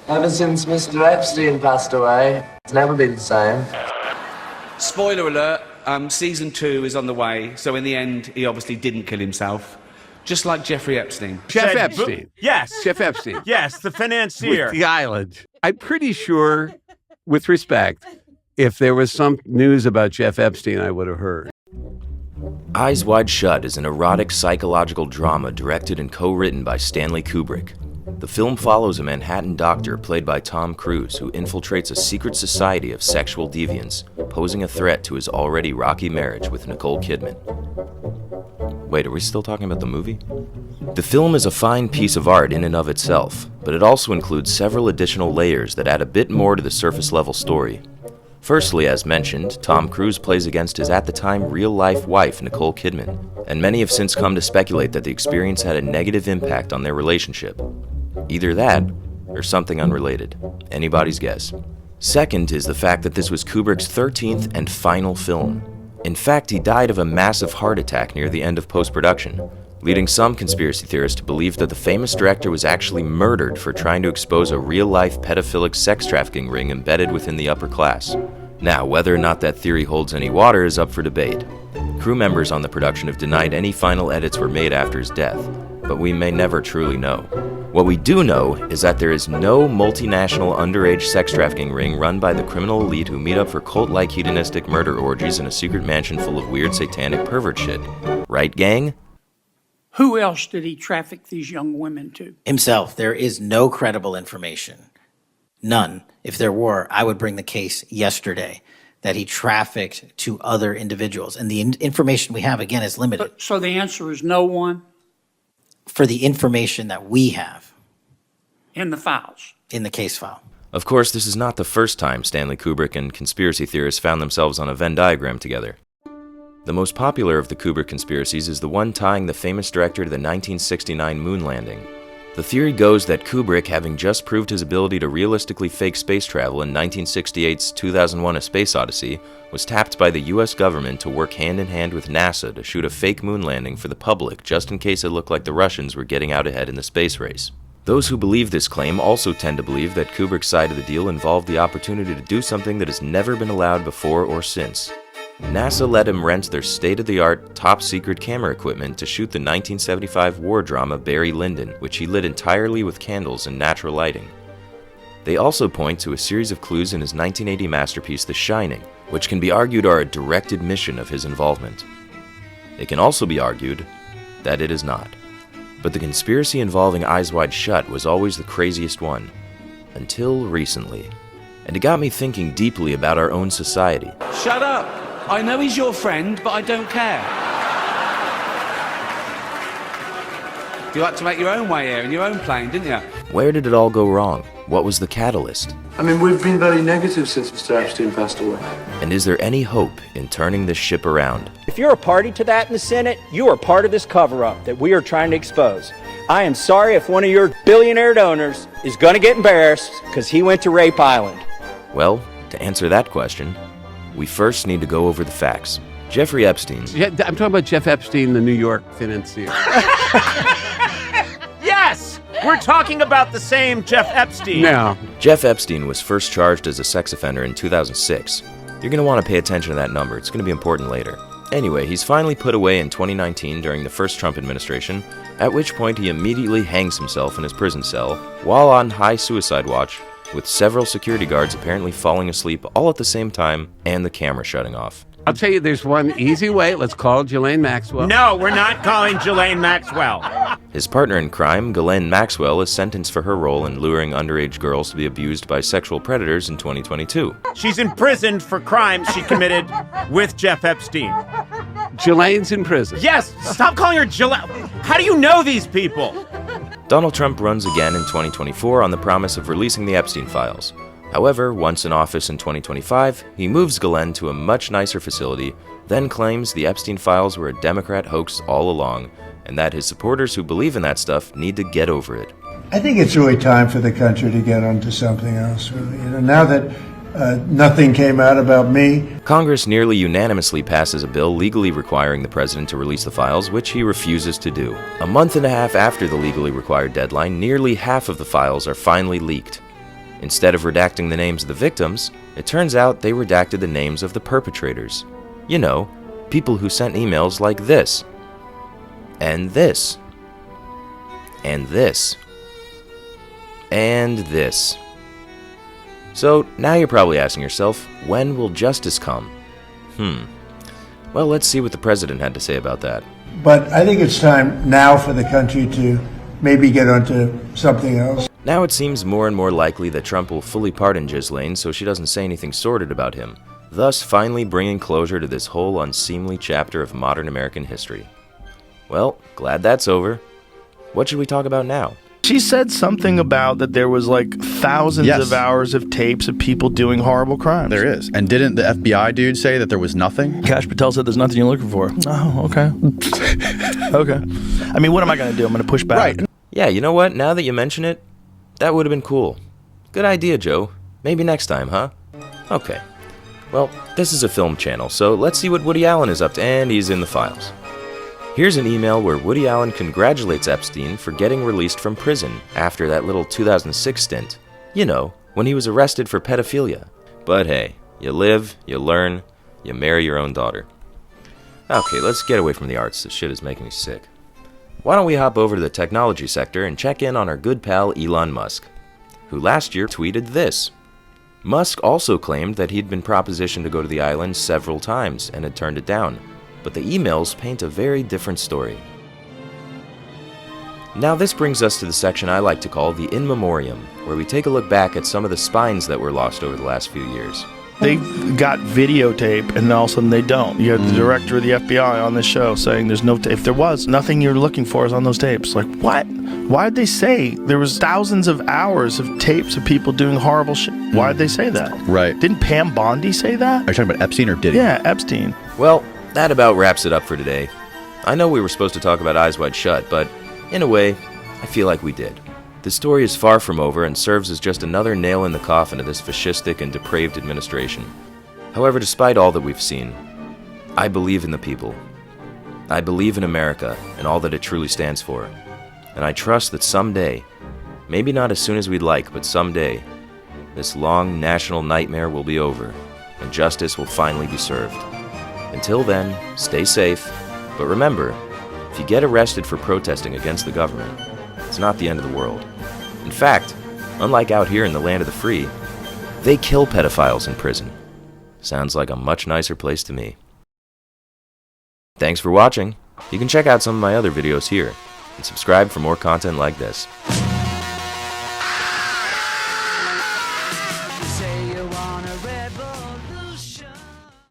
Ever since Mr. Epstein passed away, it's never been the same. Spoiler alert, season 2 is on the way, so in the end, he obviously didn't kill himself. Just like Jeffrey Epstein. Jeff Epstein. Yes. Jeff Epstein. Yes, the financier. With the island. I'm pretty sure, with respect, if there was some news about Jeff Epstein, I would have heard. Eyes Wide Shut is an erotic psychological drama directed and co-written by Stanley Kubrick. The film follows a Manhattan doctor played by Tom Cruise who infiltrates a secret society of sexual deviants, posing a threat to his already rocky marriage with Nicole Kidman. Wait, are we still talking about the movie? The film is a fine piece of art in and of itself, but it also includes several additional layers that add a bit more to the surface-level story. Firstly, as mentioned, Tom Cruise plays against his at-the-time real-life wife, Nicole Kidman, and many have since come to speculate that the experience had a negative impact on their relationship. Either that, or something unrelated. Anybody's guess. Second is the fact that this was Kubrick's 13th and final film. In fact, he died of a massive heart attack near the end of post-production, leading some conspiracy theorists to believe that the famous director was actually murdered for trying to expose a real-life pedophilic sex trafficking ring embedded within the upper class. Now, whether or not that theory holds any water is up for debate. Crew members on the production have denied any final edits were made after his death, but we may never truly know. What we do know is that there is no multinational underage sex trafficking ring run by the criminal elite who meet up for cult-like hedonistic murder orgies in a secret mansion full of weird satanic pervert shit. Right, gang? Who else did he traffic these young women to? Himself. There is no credible information. None. If there were, I would bring the case yesterday that he trafficked to other individuals. And the information we have, again, is limited. So the answer is no one? For the information that we have. In the files? In the case file. Of course, this is not the first time Stanley Kubrick and conspiracy theorists found themselves on a Venn diagram together. The most popular of the Kubrick conspiracies is the one tying the famous director to the 1969 moon landing. The theory goes that Kubrick, having just proved his ability to realistically fake space travel in 1968's 2001: A Space Odyssey, was tapped by the US government to work hand-in-hand with NASA to shoot a fake moon landing for the public just in case it looked like the Russians were getting out ahead in the space race. Those who believe this claim also tend to believe that Kubrick's side of the deal involved the opportunity to do something that has never been allowed before or since. NASA let him rent their state-of-the-art, top-secret camera equipment to shoot the 1975 war drama Barry Lyndon, which he lit entirely with candles and natural lighting. They also point to a series of clues in his 1980 masterpiece The Shining, which can be argued are a direct admission of his involvement. It can also be argued that it is not. But the conspiracy involving Eyes Wide Shut was always the craziest one. Until recently. And it got me thinking deeply about our own society. Shut up! I know he's your friend, but I don't care. You like to make your own way here in your own plane, didn't you? Where did it all go wrong? What was the catalyst? I mean, we've been very negative since Mr. Epstein passed away. And is there any hope in turning this ship around? If you're a party to that in the Senate, you are part of this cover-up that we are trying to expose. I am sorry if one of your billionaire donors is going to get embarrassed because he went to Rape Island. Well, to answer that question, we first need to go over the facts. Jeffrey Epstein. Yeah, I'm talking about Jeff Epstein, the New York financier. Yes! We're talking about the same Jeff Epstein. No. Jeff Epstein was first charged as a sex offender in 2006. You're going to want to pay attention to that number. It's going to be important later. Anyway, he's finally put away in 2019 during the first Trump administration, at which point he immediately hangs himself in his prison cell while on high suicide watch, with several security guards apparently falling asleep all at the same time and the camera shutting off. I'll tell you, there's one easy way. Let's call Ghislaine Maxwell. No, we're not calling Ghislaine Maxwell. His partner in crime, Ghislaine Maxwell, is sentenced for her role in luring underage girls to be abused by sexual predators in 2022. She's imprisoned for crimes she committed with Jeff Epstein. Ghislaine's in prison. Yes, stop calling her Ghislaine. How do you know these people? Donald Trump runs again in 2024 on the promise of releasing the Epstein files. However, once in office in 2025, he moves Ghislaine to a much nicer facility, then claims the Epstein files were a Democrat hoax all along, and that his supporters who believe in that stuff need to get over it. I think it's really time for the country to get onto something else, really. Now that nothing came out about me. Congress nearly unanimously passes a bill legally requiring the president to release the files, which he refuses to do. A month and a half after the legally required deadline, nearly half of the files are finally leaked. Instead of redacting the names of the victims, it turns out they redacted the names of the perpetrators. You know, people who sent emails like this. And this. And this. And this. So now you're probably asking yourself, when will justice come? Well, let's see what the president had to say about that. But I think it's time now for the country to maybe get onto something else. Now it seems more and more likely that Trump will fully pardon Ghislaine so she doesn't say anything sordid about him, thus finally bringing closure to this whole unseemly chapter of modern American history. Well, glad that's over. What should we talk about now? She said something about that there was like thousands of hours of tapes of people doing horrible crimes. There is. And didn't the FBI dude say that there was nothing? Kash Patel said there's nothing you're looking for. Oh, okay. Okay. I mean, what am I going to do? I'm going to push back. Right. Yeah, you know what? Now that you mention it, that would have been cool. Good idea, Joe. Maybe next time, huh? Okay. Well, this is a film channel, so let's see what Woody Allen is up to, and he's in the files. Here's an email where Woody Allen congratulates Epstein for getting released from prison after that little 2006 stint. You know, when he was arrested for pedophilia. But hey, you live, you learn, you marry your own daughter. Okay, let's get away from the arts. This shit is making me sick. Why don't we hop over to the technology sector and check in on our good pal Elon Musk, who last year tweeted this. Musk also claimed that he'd been propositioned to go to the island several times and had turned it down. But the emails paint a very different story. Now this brings us to the section I like to call the In Memoriam, where we take a look back at some of the spines that were lost over the last few years. They got videotape, and then all of a sudden they don't. You had the director of the FBI on this show saying there's no if there was, nothing you're looking for is on those tapes. Like, what? Why'd they say there was thousands of hours of tapes of people doing horrible shit? Why'd they say that? Right. Didn't Pam Bondi say that? Are you talking about Epstein or Diddy? Yeah, Epstein. Well, that about wraps it up for today. I know we were supposed to talk about Eyes Wide Shut, but in a way, I feel like we did. The story is far from over and serves as just another nail in the coffin of this fascistic and depraved administration. However, despite all that we've seen, I believe in the people. I believe in America and all that it truly stands for. And I trust that someday, maybe not as soon as we'd like, but someday, this long national nightmare will be over and justice will finally be served. Until then, stay safe, but remember, if you get arrested for protesting against the government, it's not the end of the world. In fact, unlike out here in the land of the free, they kill pedophiles in prison. Sounds like a much nicer place to me. Thanks for watching. You can check out some of my other videos here, and subscribe for more content like this.